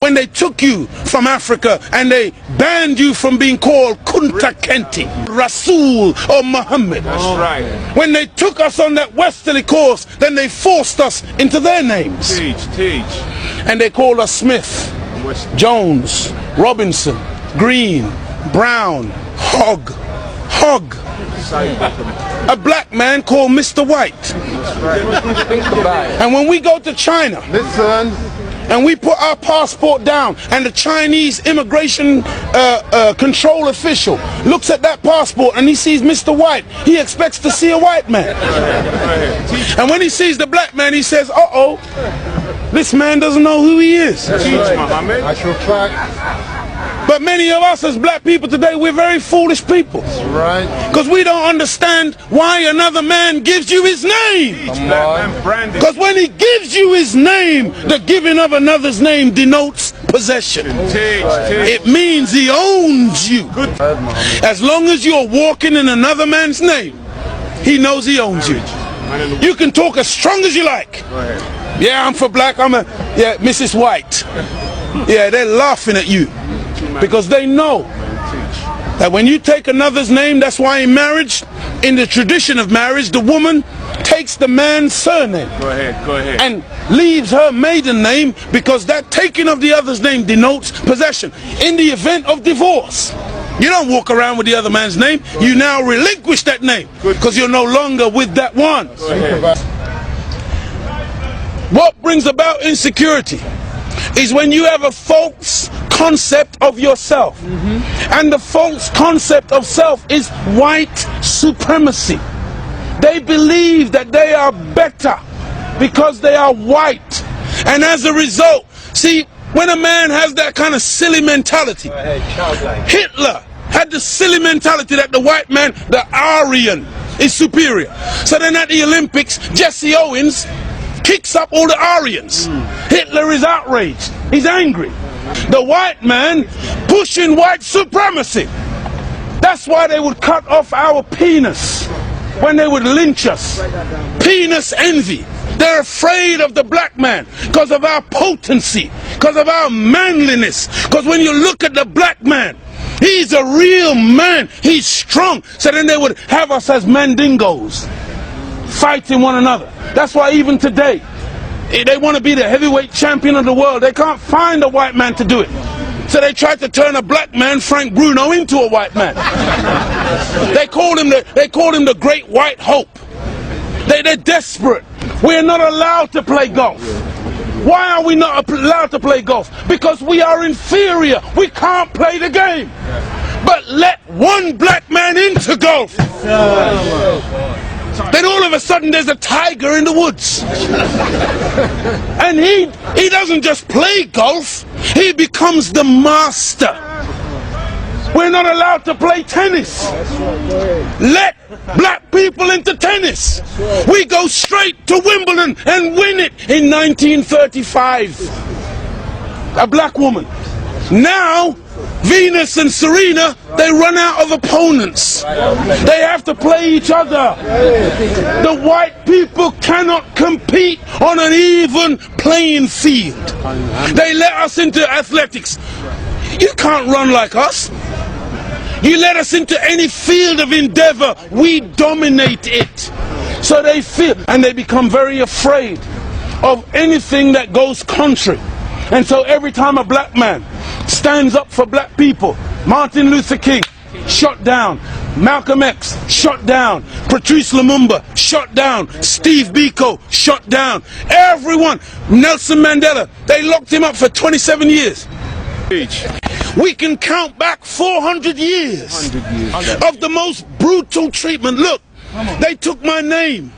when they took you from Africa and they banned you from being called Kunta Kinte, Rasul or Muhammad. That's right. When they took us on that westerly course, then they forced us into their names. Teach. And they called us Smith, Jones, Robinson, Green, Brown, Hogg. A black man called Mr. White. And when we go to China, listen, and we put our passport down, and the Chinese immigration control official looks at that passport and he sees Mr. White, he expects to see a white man. And when he sees the black man, he says, uh-oh, this man doesn't know who he is. Teach, Muhammad. Actual fact. But many of us as black people today, we're very foolish people. That's right. Because we don't understand why another man gives you his name. Because when he gives you his name, the giving of another's name denotes possession. It means he owns you. As long as you're walking in another man's name, he knows he owns you. You can talk as strong as you like. Yeah, I'm for black, yeah, Mrs. White. Yeah, they're laughing at you. Because they know that when you take another's name, that's why in marriage, in the tradition of marriage, the woman takes the man's surname. Go ahead. And leaves her maiden name, because that taking of the other's name denotes possession. In the event of divorce, you don't walk around with the other man's name. You now relinquish that name because you're no longer with that one. What brings about insecurity is when you have a false concept of yourself. And the false concept of self is white supremacy. They believe that they are better because they are white. And as a result, see, when a man has that kind of silly mentality, Hitler had the silly mentality that the white man, the Aryan, is superior. So then at the Olympics, Jesse Owens kicks up all the Aryans. Hitler is outraged. He's angry. The white man pushing white supremacy. That's why they would cut off our penis when they would lynch us. Penis envy. They're afraid of the black man because of our potency, because of our manliness. Because when you look at the black man, he's a real man. He's strong. So then they would have us as mandingos, fighting one another. That's why even today, they want to be the heavyweight champion of the world. They can't find a white man to do it. So they tried to turn a black man, Frank Bruno, into a white man. They called him the Great White Hope. They're desperate. We're not allowed to play golf. Why are we not allowed to play golf? Because we are inferior. We can't play the game. But let one black man into golf. Then all of a sudden there's a tiger in the woods. And he doesn't just play golf, he becomes the master. We're not allowed to play tennis. Let black people into tennis. We go straight to Wimbledon and win it in 1935. A black woman. Now Venus and Serena, they run out of opponents. They have to play each other. The white people cannot compete on an even playing field. They let us into athletics. You can't run like us. You let us into any field of endeavor, we dominate it. So they feel, and they become very afraid of anything that goes contrary. And so every time a black man stands up for black people, Martin Luther King, shot down. Malcolm X, shot down. Patrice Lumumba, shot down. Steve Biko, shot down. Everyone, Nelson Mandela, they locked him up for 27 years. We can count back 400 years of the most brutal treatment. Look, they took my name,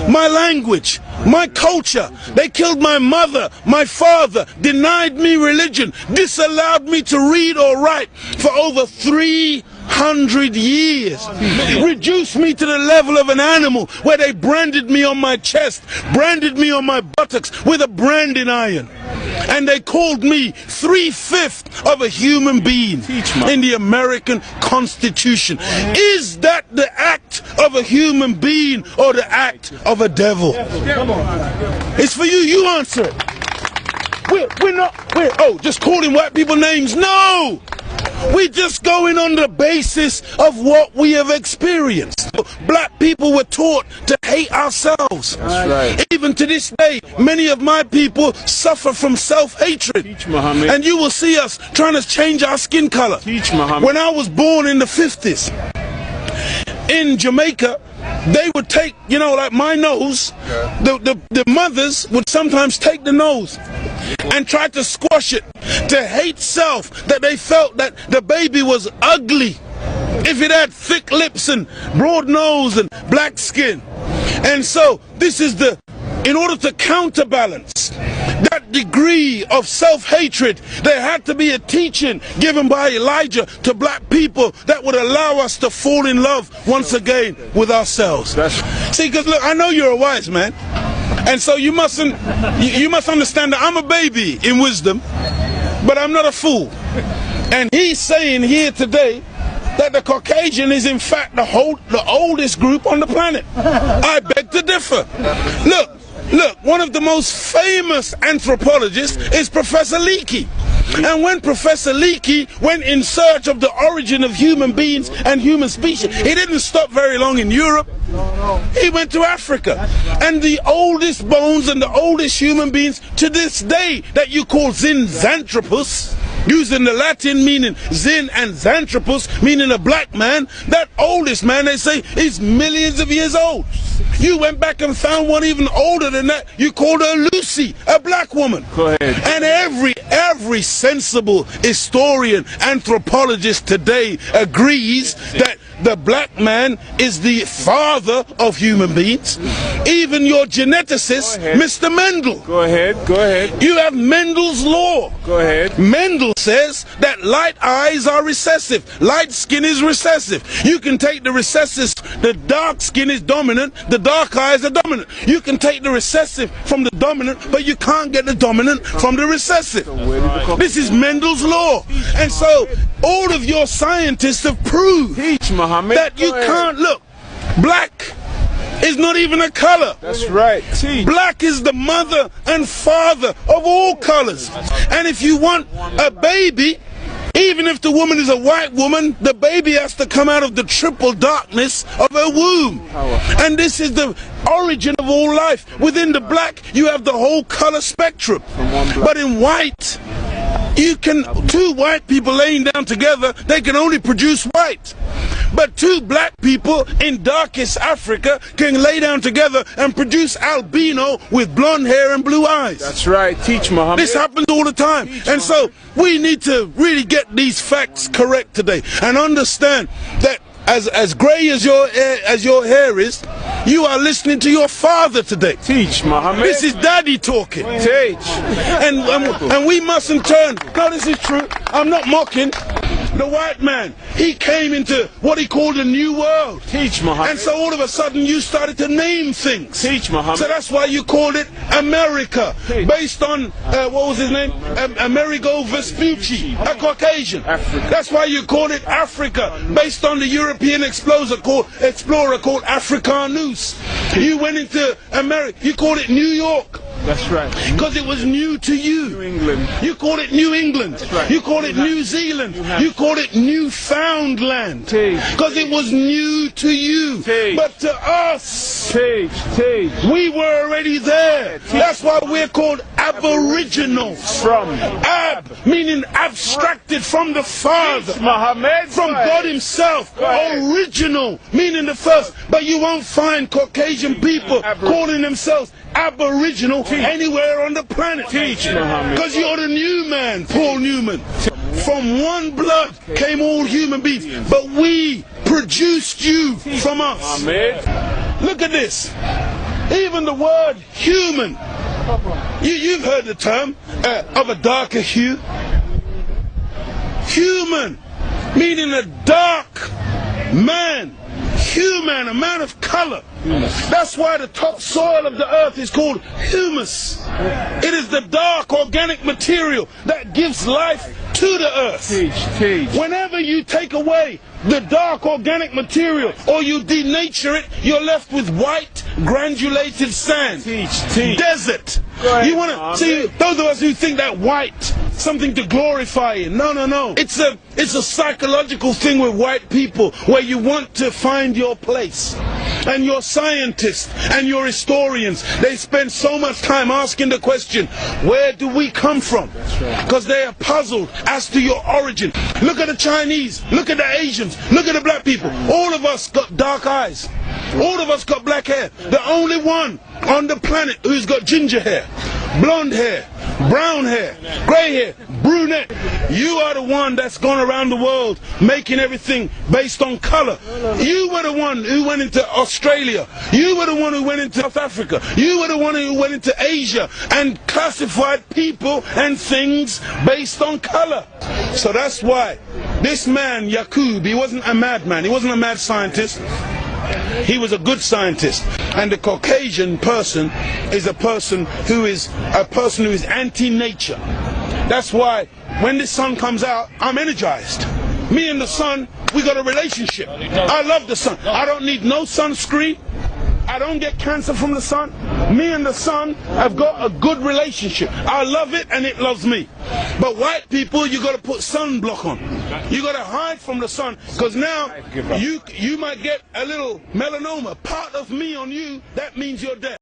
my language, my culture. They killed my mother, my father, denied me religion, disallowed me to read or write for over 300 years. Reduced me to the level of an animal where they branded me on my chest, branded me on my buttocks with a branding iron. And they called me 3/5 of a human being in the American Constitution. Is that the act of a human being or the act of a devil? It's for you, you answer it. just calling white people names. No! We're just going on the basis of what we have experienced. Black people were taught to hate ourselves. That's right. Even to this day, many of my people suffer from self-hatred. Teach, Muhammad. And you will see us trying to change our skin color. Teach, Muhammad. When I was born in the 50s, in Jamaica, they would take, like my nose, the mothers would sometimes take the nose and try to squash it, to hate self, that they felt that the baby was ugly if it had thick lips and broad nose and black skin. And so this is in order to counterbalance that degree of self-hatred, there had to be a teaching given by Elijah to black people that would allow us to fall in love once again with ourselves. See, because look, I know you're a wise man, and so you must understand that I'm a baby in wisdom, but I'm not a fool. And he's saying here today that the Caucasian is in fact the oldest group on the planet. I beg to differ. Look, one of the most famous anthropologists is Professor Leakey. And when Professor Leakey went in search of the origin of human beings and human species, he didn't stop very long in Europe. He went to Africa. And the oldest bones and the oldest human beings to this day that you call Zinjanthropus, using the Latin meaning Zin and Xanthropus, meaning a black man, that oldest man, they say, is millions of years old. You went back and found one even older than that. You called her Lucy, a black woman. Go ahead. And every sensible historian, anthropologist today agrees that the black man is the father of human beings. Even your geneticist, Mr. Mendel. Go ahead. You have Mendel's law. Go ahead. Mendel says that light eyes are recessive, light skin is recessive. You can take the recessive, the dark skin is dominant, the dark eyes are dominant. You can take the recessive from the dominant, but you can't get the dominant from the recessive. This is Mendel's law. And so all of your scientists have proved that you can't look. Black is not even a color. That's right. Black is the mother and father of all colors. And if you want a baby, even if the woman is a white woman, the baby has to come out of the triple darkness of her womb. And this is the origin of all life. Within the black, you have the whole color spectrum. But in white, two white people laying down together, they can only produce white. But two black people in darkest Africa can lay down together and produce albino with blonde hair and blue eyes. That's right. Teach, Muhammad. This happens all the time. And so we need to really get these facts correct today and understand that as grey as your hair is, you are listening to your father today. Teach, Muhammad. This is daddy talking. Teach. And we mustn't turn. No, this is true. I'm not mocking. The white man, he came into what he called a new world. Teach, Muhammad. And so all of a sudden you started to name things. Teach, Muhammad. So that's why you called it America, based on, what was his name? Amerigo Vespucci, a Caucasian. Africa. That's why you called it Africa, based on the European explorer called Africanus. You went into America, you called it New York. That's right. Because it was new to you. New England. You called it New England. That's right. You called it New Zealand. You called it Newfoundland. Because it was new to you. But to us, we were already there. That's why we're called Aboriginals. From Ab, meaning abstracted from the Father. Muhammad. From God himself. Original, meaning the first. But you won't find Caucasian people calling themselves Aboriginal anywhere on the planet. Because you're the new man, Paul Newman. From one blood came all human beings, but we produced you from us. Look at this. Even the word human, you've heard the term of a darker hue. Human, meaning a dark man. Human, a man of color. That's why the topsoil of the earth is called humus. It is the dark organic material that gives life to the earth. Whenever you take away the dark organic material or you denature it, you're left with white granulated sand. Teach. Desert. You want to see those of us who think that white something to glorify in. No. It's a psychological thing with white people where you want to find your place. And your scientists and your historians, they spend so much time asking the question, where do we come from? Because they are puzzled as to your origin. Look at the Chinese, look at the Asians, look at the black people. All of us got dark eyes. All of us got black hair. The only one on the planet who's got ginger hair, blonde hair, brown hair, grey hair, brunette. You are the one that's gone around the world making everything based on colour. You were the one who went into Australia. You were the one who went into South Africa. You were the one who went into Asia and classified people and things based on colour. So that's why this man, Yaqub, he wasn't a madman. He wasn't a mad scientist. He was a good scientist. And the Caucasian person is a person who is anti-nature. That's why when the sun comes out, I'm energized. Me and the sun, we got a relationship. I love the sun. I don't need no sunscreen. I don't get cancer from the sun. Me and the sun have got a good relationship. I love it and it loves me. But white people, you got to put sunblock on. You got to hide from the sun, because now you might get a little melanoma. Part of me on you, that means you're dead.